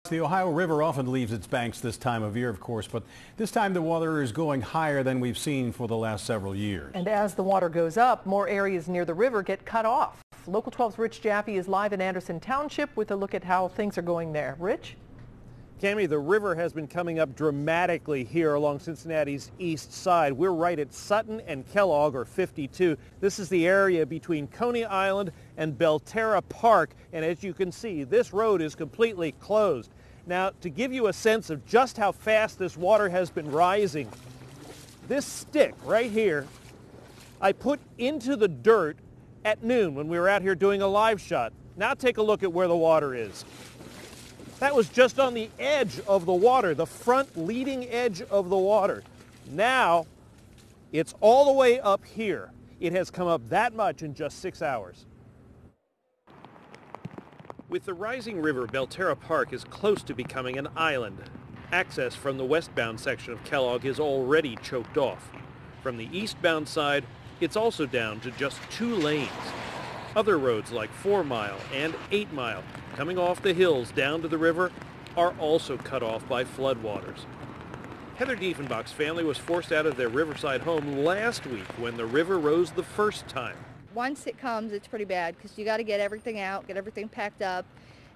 The Ohio River often leaves its banks this time of year, of course, but this time the water is going higher than we've seen for the last several years. And as the water goes up, more areas near the river get cut off. Local 12's Rich Jaffe is live in Anderson Township with a look at how things are going there. Rich? Cami, the river has been coming up dramatically here along Cincinnati's east side. We're right at Sutton and Kellogg, or 52. This is the area between Coney Island and Belterra Park, and as you can see, this road is completely closed. Now, to give you a sense of just how fast this water has been rising, this stick right here, I put into the dirt at noon when we were out here doing a live shot. Now take a look at where the water is. That was just on the edge of the water, the front leading edge of the water. Now, it's all the way up here. It has come up that much in just 6 hours. With the rising river, Belterra Park is close to becoming an island. Access from the westbound section of Kellogg is already choked off. From the eastbound side, it's also down to just 2 lanes. Other roads like 4 Mile and 8 Mile, coming off the hills down to the river, are also cut off by floodwaters. Heather Diefenbach's family was forced out of their Riverside home last week when the river rose the first time. Once it comes, it's pretty bad because you got to get everything out, get everything packed up,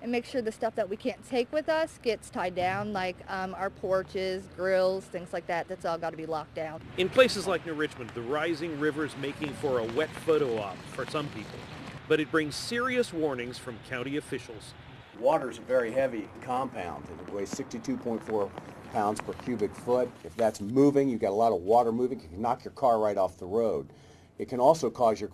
and make sure the stuff that we can't take with us gets tied down, like our porches, grills, things like that. That's all got to be locked down. In places like New Richmond, the rising river is making for a wet photo op for some people. But it brings serious warnings from county officials. Water is a very heavy compound. It weighs 62.4 pounds per cubic foot. If that's moving, you've got a lot of water moving, it can knock your car right off the road. It can also cause your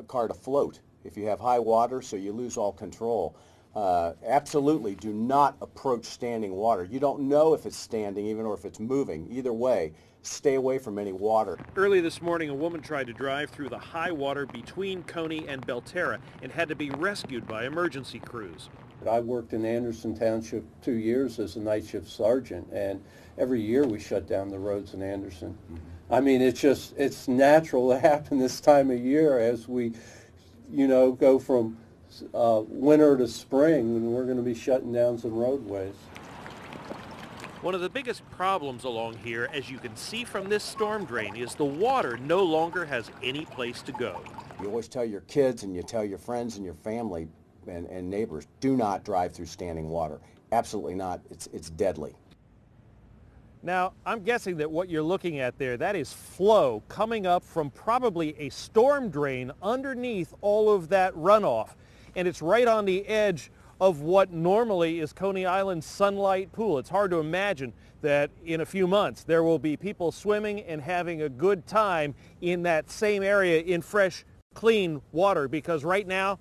car to float if you have high water, so you lose all control. Absolutely do not approach standing water. You don't know if it's standing even or if it's moving. Either way, stay away from any water. Early this morning, a woman tried to drive through the high water between Coney and Belterra and had to be rescued by emergency crews. I worked in Anderson Township 2 years as a night shift sergeant, and every year we shut down the roads in Anderson. I mean, it's natural to happen this time of year as we, go from winter to spring, and we're going to be shutting down some roadways. One of the biggest problems along here, as you can see from this storm drain, is the water no longer has any place to go. You always tell your kids and you tell your friends and your family and neighbors, do not drive through standing water. Absolutely not. It's deadly. Now, I'm guessing that what you're looking at there, that is flow coming up from probably a storm drain underneath all of that runoff. And it's right on the edge of what normally is Coney Island's Sunlight Pool. It's hard to imagine that in a few months there will be people swimming and having a good time in that same area in fresh, clean water, because right now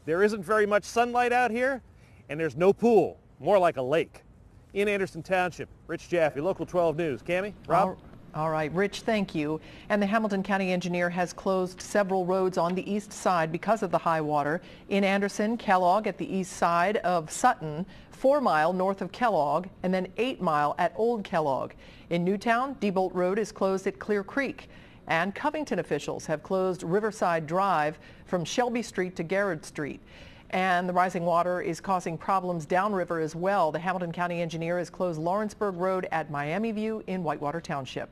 there isn't very much sunlight out here and there's no pool, more like a lake. In Anderson Township, Rich Jaffe, Local 12 News. Cami, Rob? All right, Rich, thank you. And the Hamilton County engineer has closed several roads on the east side because of the high water. In Anderson, Kellogg at the east side of Sutton, 4 Mile north of Kellogg, and then 8 Mile at Old Kellogg. In Newtown, Diebolt Road is closed at Clear Creek. And Covington officials have closed Riverside Drive from Shelby Street to Garrett Street. And the rising water is causing problems downriver as well. The Hamilton County engineer has closed Lawrenceburg Road at Miami View in Whitewater Township.